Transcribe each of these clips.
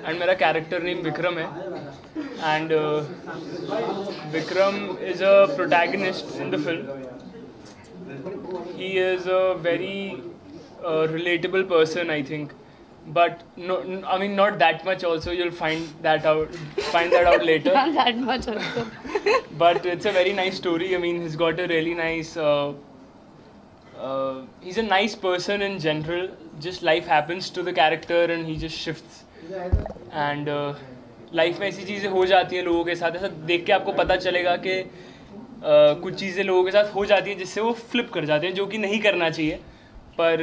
and मेरा character name Vikram है, and Vikram is a protagonist in the film. He is a very relatable person, I think, but no, I mean not that much. Also, you'll find that out later. Not that much also. But it's a very nice story. I mean, he's got a really nice. He's a nice person in general. Just life happens to the character, and he just shifts. And life में ऐसी चीज़ें हो जाती हैं लोगों के साथ, ऐसा देख के आपको पता चलेगा कि कुछ चीज़ें लोगों के साथ हो जाती हैं जिससे वो फ्लिप कर जाते हैं, जो कि नहीं करना चाहिए, पर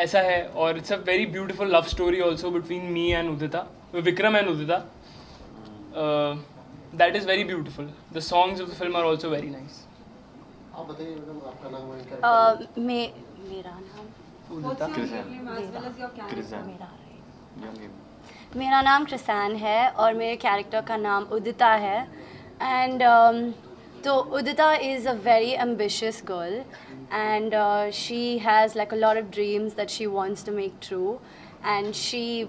ऐसा है. और it's a very beautiful love story also between me and Udita, Vikram and Udita. That is very beautiful. The songs of the film are also very nice. आप बताइए मैडम, आपका नाम है? मेरा नाम उदिता. मेरा नाम कृसान है और मेरे कैरेक्टर का नाम उदिता है. एंड तो Udita is a very ambitious girl, and she has like a lot of dreams that she wants to make true, and she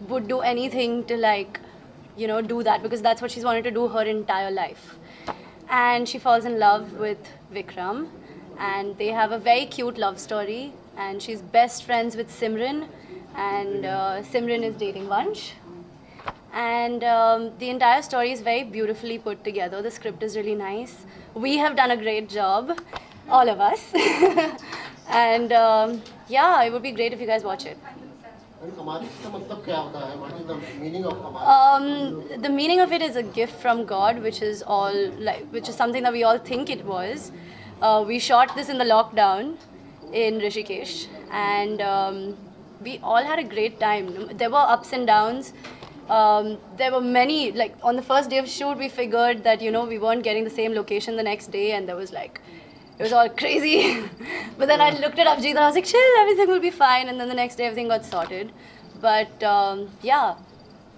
would do anything to, like, you know, do that, because that's what she's wanted to do her entire life. And she falls in love with Vikram, and they have a very cute love story, and she's best friends with Simran, and Simran is dating Vansh, and the entire story is very beautifully put together. The script is really nice. We have done a great job, all of us. And yeah, it would be great if you guys watch it. अमारिस का मतलब क्या होता है? What is the meaning of Amaris? The meaning of it is a gift from God, which is something that we all think it was. We shot this in the lockdown in Rishikesh, and we all had a great time. There were ups and downs. There were many, like on the first day of shoot, we figured that, you know, we weren't getting the same location the next day, and there was like, it was all crazy. But then I looked at Abhijit and I was like, chill, everything will be fine. And then the next day everything got sorted. But yeah,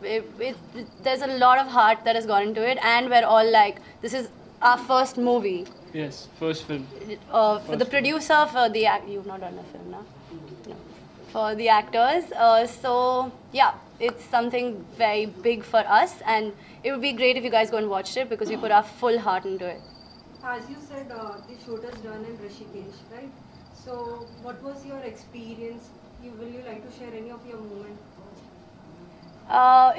there's a lot of heart that has gone into it, and we're all like, this is our first movie. Yes, first film. For the producer, for the you've not done a film now. No. For the actors, so yeah, it's something very big for us, and it would be great if you guys go and watch it, because we put our full heart into it. As you said, the shoot is done in Rishikesh, right? So, what was your experience? Will you like to share any of your moment?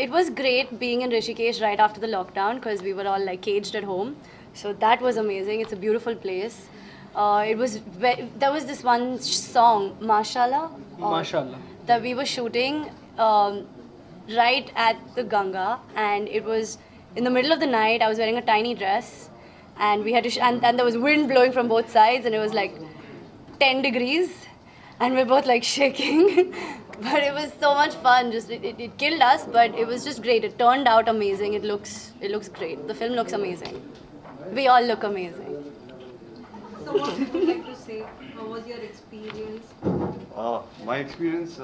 It was great being in Rishikesh right after the lockdown, because we were all like caged at home. So that was amazing. It's a beautiful place. There was this one song, Mashallah, that we were shooting right at the Ganga, and it was in the middle of the night. I was wearing a tiny dress, and we had to and there was wind blowing from both sides, and it was like 10 degrees, and we're both like shaking. But it was so much fun. Just it killed us, but it was just great. It turned out amazing. It looks great. The film looks amazing. We all look amazing. So what would you like to say? How was your experience? My experience,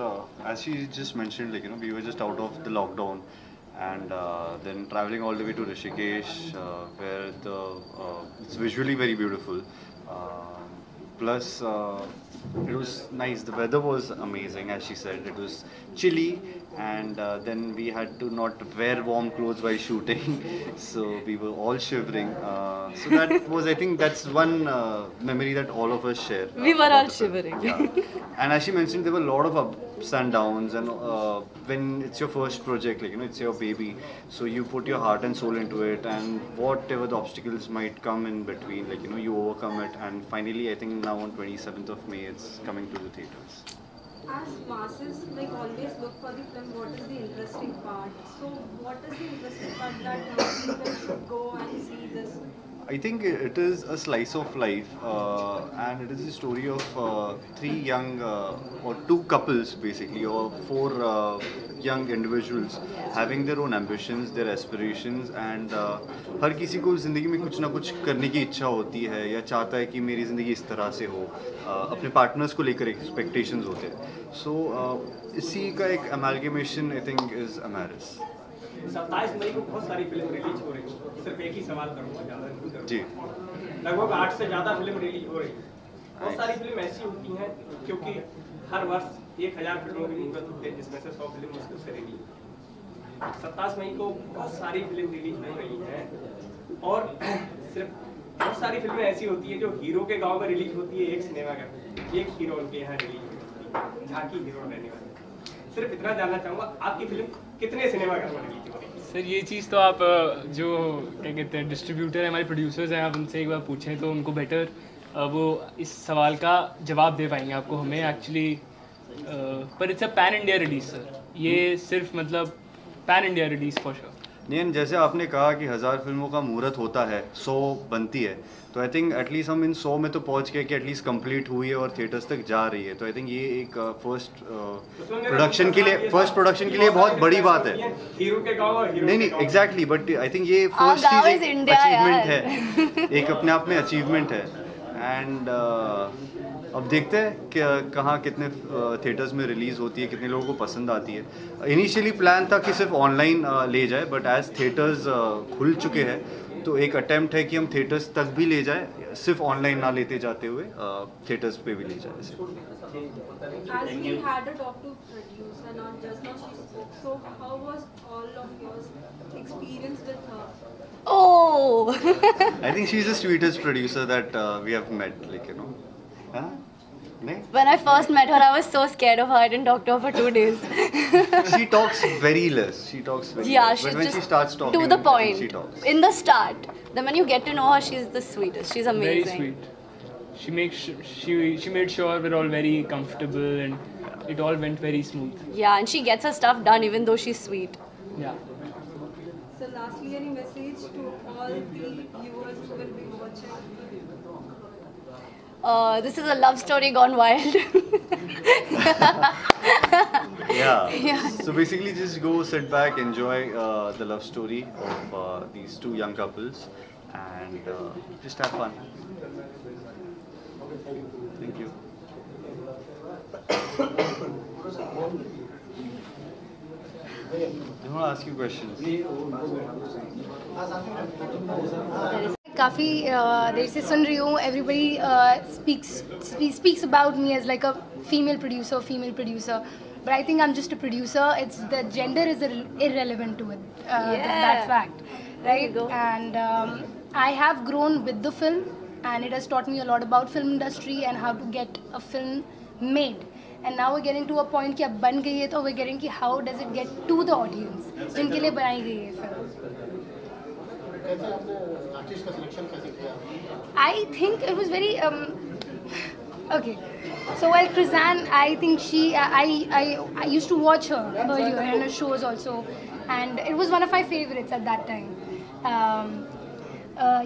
as she just mentioned, like, you know, we were just out of the lockdown, and then traveling all the way to Rishikesh, where it's visually very beautiful. Plus, it was nice. The weather was amazing, as she said. It was chilly, and then we had to not wear warm clothes while shooting, so we were all shivering. So that was, I think, that's one memory that all of us share. We were all about the film. shivering. Yeah. And as she mentioned, there were a lot of ups and downs, and when it's your first project, like, you know, it's your baby, so you put your heart and soul into it, and whatever the obstacles might come in between, like, you know, you overcome it, and finally, I think now on 27th of May, it's coming to the theatres. As masses, like, always look for the film, what is the interesting part? So, what is the interesting part that people should go and see this? I think it is a slice of life, and it is the story of three young, or two couples basically, or four young individuals having their own ambitions, their aspirations, and हर किसी को ज़िंदगी में कुछ ना कुछ करने की इच्छा होती है, या चाहता है कि मेरी ज़िंदगी इस तरह से हो, अपने पार्टनर्स को लेकर एक्सपेक्टेशंस होते हैं. So इसी का एक amalgamation, I think, is Amaris. 27 मई को बहुत सारी फिल्म रिलीज हो रही है. सिर्फ एक ही सवाल करूँगा, ज़्यादा जी. लगभग 8 से ज़्यादा फिल्म रिलीज हो रही है. बहुत सारी फिल्म ऐसी होती हैं क्योंकि हर वर्ष 1000 फिल्मों की जरूरत होती है, जिसमें से 100 फिल्म मुश्किल से रिलीज. 27 मई को बहुत सारी फिल्म रिलीज हो रही है और सिर्फ बहुत सारी फिल्में ऐसी होती है जो हीरो के गांव में रिलीज होती है, एक सिनेमाघर एक हीरो उनके यहाँ रिलीज होती है, झांकी हीरो रहने वाले। सिर्फ इतना जानना चाहूँगा आपकी फिल्म कितने सिनेमाघर में रिलीज हो रही है? सर ये चीज़ तो आप जो क्या कहते हैं डिस्ट्रीब्यूटर हैं, हमारे प्रोड्यूसर्स हैं, आप उनसे एक बार पूछें तो उनको बेटर वो इस सवाल का जवाब दे पाएंगे आपको। हमें एक्चुअली पर it's a pan India release sir, ये सिर्फ मतलब pan India release for sure. नहीं, जैसे आपने कहा कि 1000 फिल्मों का मुहूर्त होता है, 100 बनती है, तो आई थिंक एटलीस्ट हम इन 100 में तो पहुंच गए कि एटलीस्ट कंप्लीट हुई है और थिएटर्स तक जा रही है। तो आई थिंक ये एक फर्स्ट प्रोडक्शन के लिए बहुत बड़ी बात है। हीरो के गांव और हीरो नहीं एग्जैक्टली, बट आई थिंक ये फर्स्ट चीज एक अचीवमेंट है, एक अपने आप में अचीवमेंट है। एंड अब देखते हैं कि कहाँ कितने थिएटर्स में रिलीज़ होती है, कितने लोगों को पसंद आती है। इनिशियली प्लान था कि सिर्फ ऑनलाइन ले जाए, बट एज थिएटर्स खुल चुके हैं तो एक अटेम्प्ट है कि हम थिएटर्स तक भी ले जाए, सिर्फ ऑनलाइन ना लेते जाते हुए थिएटर्स पे भी ले जाए। As we had a talk to producer, not just now she spoke. So how was all of your experience with her? Oh. I think she's the sweetest producer that we have met, like, you know. Huh? नहीं? When I first met her, I was so scared of her. I didn't talk to her for 2 days. She talks very less. She talks very Yeah, less. she's But when just she starts talking, to the point. she talks. In the start, then when you get to know her, she's the sweetest. She's amazing. Very sweet. She made sure we're all very comfortable and it all went very smooth. Yeah, and she gets her stuff done even though she's sweet. Yeah. So lastly, any message to all the viewers who will be watching? This is a love story gone wild. Yeah. So basically, just go sit back, enjoy the love story of these two young couples, and just have fun. Thank you. I want to ask you questions. काफ़ी देर से सुन रही हूँ, everybody speaks about me as like a female producer, but I think I'm just a producer. It's the gender is irrelevant to it, that fact, right? And I have grown with the film, and it has taught me a lot about film industry and how to get a film made. And now we're getting to a point कि अब बन गई है, तो we're getting कि how does it get to the audience जिनके लिए बनाई गई है film. कैसे आपने आर्टिस्ट का सिलेक्शन कैसे किया? I think it was very okay. So well, Krizan, I think I used to watch her earlier in her shows also, and it was one of my favorites at that time.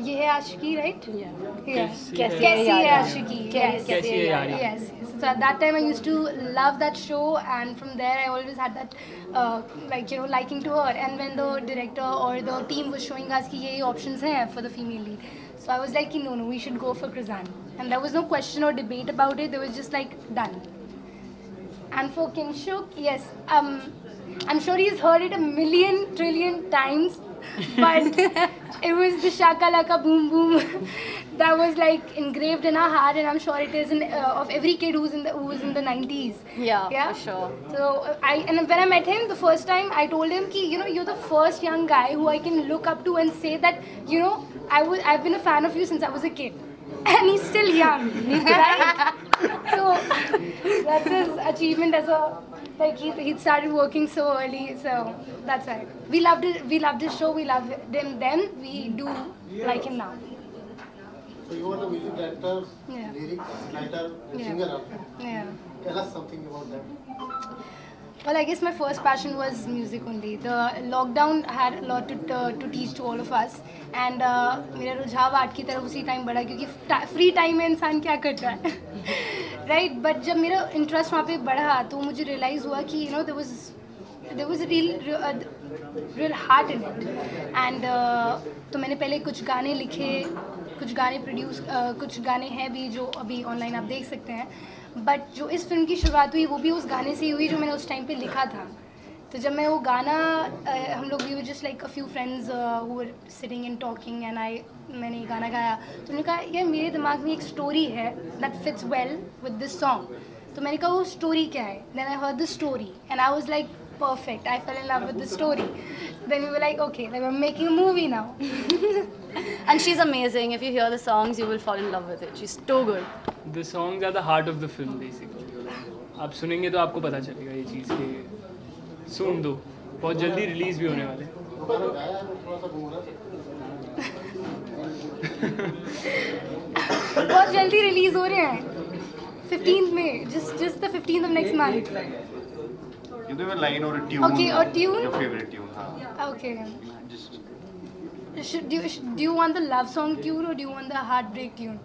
ये है आशिकी, right? Yeah. कैसी है आशिकी? Yes. So at that time I used to love that show, and from there I always had that liking to her. And when the director or the team was showing us कि ये options हैं for the female lead, so I was like no, we should go for Krizan, and there was no question or debate about it. There was just like done. And for Kinshuk, yes, I'm sure he's heard it a million trillion times, but it was the Shakalaka Boom Boom that was like engraved in our heart, and I'm sure it is of every kid who's in the 90s. Yeah, for sure. So when I met him the first time, I told him कि you're the first young guy who I can look up to and say that I've been a fan of you since I was a kid. And he's still young, right? So that's his achievement as he started working so early, so that's right. We loved it. We loved his show. We loved him then. We do like him now. So you are the music director, Yeah. lyrics writer, Yeah. singer also. Yeah. Tell us something about that. Well, I guess my first passion was music only. The lockdown had a lot to teach to all of us, and मेरा रुझाव art की तरफ उसी time बढ़ा, क्योंकि free time में इंसान क्या करता है, राइट? बट जब मेरा इंटरेस्ट वहाँ पे बढ़ा तो मुझे रियलाइज़ हुआ कि there was a real heart in it, and तो मैंने पहले कुछ गाने लिखे, कुछ गाने प्रोड्यूस, कुछ गाने हैं भी जो अभी ऑनलाइन आप देख सकते हैं, बट जो इस फिल्म की शुरुआत हुई वो भी उस गाने से ही हुई जो मैंने उस टाइम पे लिखा था. तो जब मैं वो गाना हम लोग we were just like a few friends who were sitting and talking, and मैंने ये गाना गाया, तो मैंने कहा यार मेरे दिमाग में एक स्टोरी है that fits well with this song. तो मैंने कहा वो स्टोरी क्या है? Then I heard the story and I was like perfect. I fell in love with the story. Then we were like, okay, like we're making a movie now. And she's amazing. If you hear the songs, you will fall in love with it. She's so good. The songs are the heart of the film basically. आप सुनेंगे तो आपको पता चलेगा ये चीज़ कि सुन दो, बहुत जल्दी रिलीज भी होने वाले हैं। बहुत जल्दी रिलीज हो रहे हैं 15th में, just the 15th of next month. You do a line or a tune. Okay, or tune? Your favorite tune. Okay. Just Do you want the love song tune or do you want the heartbreak tune?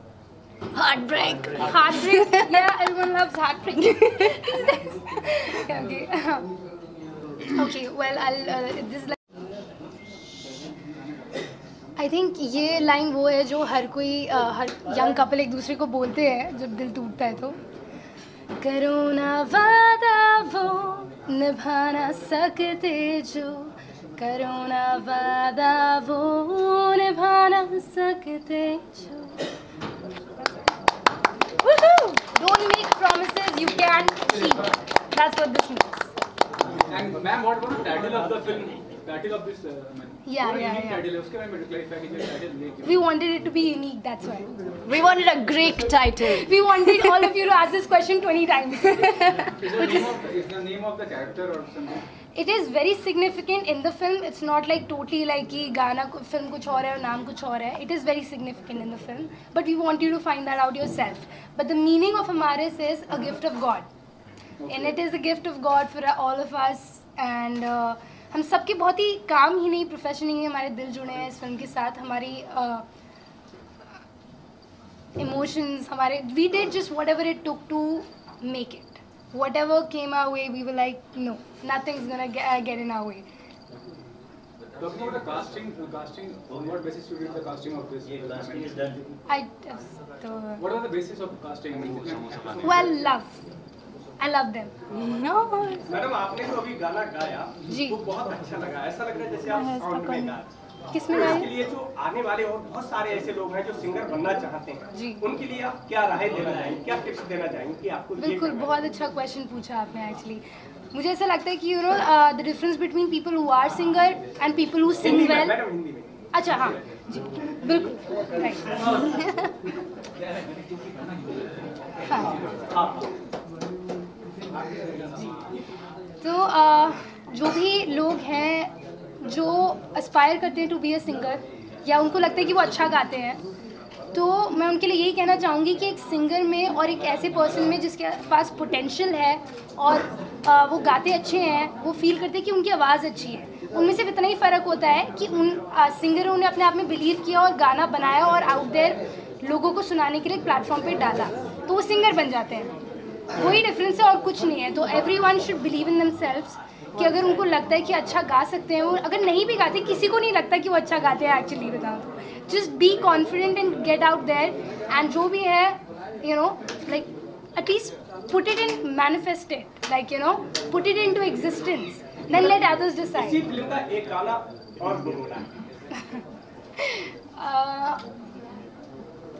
Heartbreak. Heartbreak? Yeah, everyone loves heartbreak. Okay. Okay, well, this is like, I think ये line वो है जो हर young couple एक दूसरे को बोलते हैं जब दिल टूटता है तो, करो ना वादा वो निभा ना सकते जो, करो ना वादा वो निभा ना सकते जो। Woohoo! Don't make promises you can't keep. That's what this means. And ma'am, what about the title of the film? Title of this Yeah. title है, उसके बारे में clarify कीजिए, title नहीं We wanted it to be unique, that's why. We wanted a Greek title. We wanted all of you to ask this question 20 times. Is the name of the character or something? It is very significant in the film. It's not like totally like कि गाना film कुछ और है और नाम कुछ और है. It is very significant in the film, but we want you to find that out yourself. But the meaning of Amaris is a gift of God, and it is a gift of God for all of us. And हम सबके बहुत ही काम ही नहीं, profession ही हमारे दिल जुड़े हैं इस फिल्म के साथ, हमारी emotions, हमारे we did just whatever it took to make it. Whatever came our way, we were like, no, nothing's gonna get in our way. Talking about the casting, on what basis you did the casting of this? Casting is done. What are the basis of casting? Well, love. I love them. No. Madam आपने जो अभी गाना गाया जी। वो बहुत अच्छा लगा, ऐसा लग रहा है जैसे आप साउंड में गा। किसमें इसके गाया? लिए जो आने वाले और बहुत सारे ऐसे लोग हैं जो सिंगर बनना चाहते हैं जी। उनके लिए आप क्या राय देना चाहेंगे, क्या टिप्स देना चाहेंगे कि आपको ये बिल्कुल, करना है? बहुत अच्छा क्वेश्चन पूछा आपने एक्चुअली। मुझे ऐसा लगता है कि the difference between people who are singer and people who sing Hindi में, वेल। मैडम हिंदी में। अच्छा, हाँ जी, बिल्कुल राइट। हाँ, तो जो भी लोग हैं जो एस्पायर करते हैं टू बी अ सिंगर, या उनको लगता है कि वो अच्छा गाते हैं, तो मैं उनके लिए यही कहना चाहूँगी कि एक सिंगर में और एक ऐसे पर्सन में जिसके पास पोटेंशियल है और वो गाते अच्छे हैं, वो फील करते हैं कि उनकी आवाज़ अच्छी है, उनमें सिर्फ इतना ही फ़र्क होता है कि उन सिंगरों ने अपने आप में बिलीव किया और गाना बनाया और आउट देयर लोगों को सुनाने के लिए एक प्लेटफॉर्म पे डाला, तो वो सिंगर बन जाते हैं। वही डिफरेंस है और कुछ नहीं है। तो everyone should believe in themselves कि अगर उनको लगता है कि अच्छा गा सकते हैं, और अगर नहीं भी गाते, किसी को नहीं लगता कि वो अच्छा गाते हैं एक्चुअली, बताऊँ तो just be confident and get out there, and जो भी है like at least put it in manifested, like put it into existence, then let others इसी डिसाइड। फिल्म का एक गाना और गुनगुना है।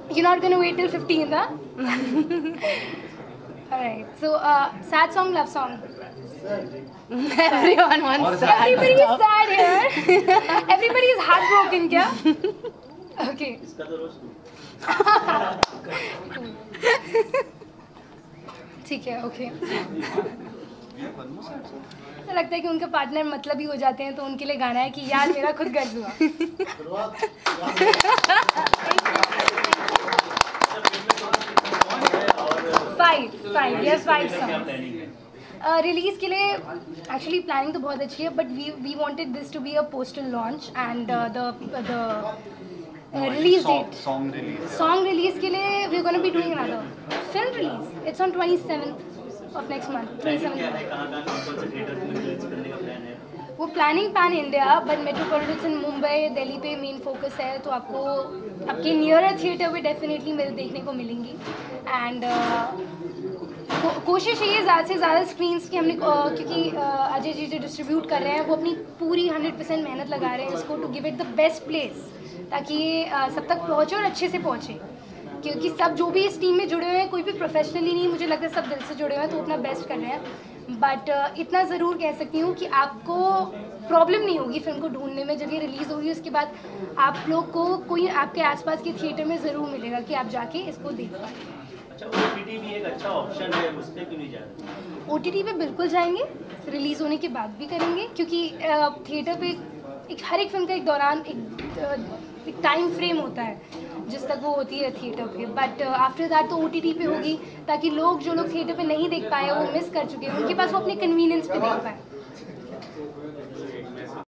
You're not gonna wait till 15th, huh? Alright, so sad song, love song. Everyone wants sad. Everybody is sad here. Everybody is heartbroken, kya? Okay. ठीक है, okay. तो लगता है कि उनके पार्टनर मतलब ही हो जाते हैं, तो उनके लिए गाना है कि यार मेरा खुद गर्ज हुआ। Five songs. रिलीज़ के लिए एक्चुअली प्लानिंग तो बहुत अच्छी है, but we wanted this to be a postal launch and the release date, song release के लिए we are gonna be doing another film release. It's on 27th of next month, 27th। वो planning pan India, but metropolitan Mumbai, Delhi पे main focus है, तो आपको आपके nearer theatre में definitely मेरे देखने को मिलेंगी। एंड कोशिश ये ज़्यादा से ज़्यादा स्क्रीन्स की हमने, क्योंकि अजय जी जो डिस्ट्रीब्यूट कर रहे हैं वो अपनी पूरी 100% मेहनत लगा रहे हैं इसको to give it the best place, ताकि ये सब तक पहुँचे और अच्छे से पहुँचे, क्योंकि सब जो भी इस टीम में जुड़े हुए हैं कोई भी प्रोफेशनली नहीं, मुझे लगता है सब दिल से जुड़े हुए हैं, तो अपना बेस्ट कर रहे हैं। बट इतना ज़रूर कह सकती हूँ कि आपको प्रॉब्लम नहीं होगी फिल्म को ढूंढने में। जब ये रिलीज़ होगी उसके बाद आप लोग को कोई आपके आसपास के थिएटर में ज़रूर मिलेगा कि आप जाके इसको देख पाएँ। अच्छा, OTT भी एक अच्छा ऑप्शन है, उस पर क्यों नहीं जा रहे? OTT पे बिल्कुल जाएंगे, रिलीज़ होने के बाद भी करेंगे, क्योंकि थिएटर पे हर एक फिल्म का एक दौरान एक टाइम फ्रेम होता है जिस तक वो होती है थिएटर पे। बट आफ्टर दैट तो OTT पे होगी, ताकि लोग जो लोग थिएटर पे नहीं देख पाए, वो मिस कर चुके हैं, उनके पास वो अपने कन्वीनियंस पे देख पाए।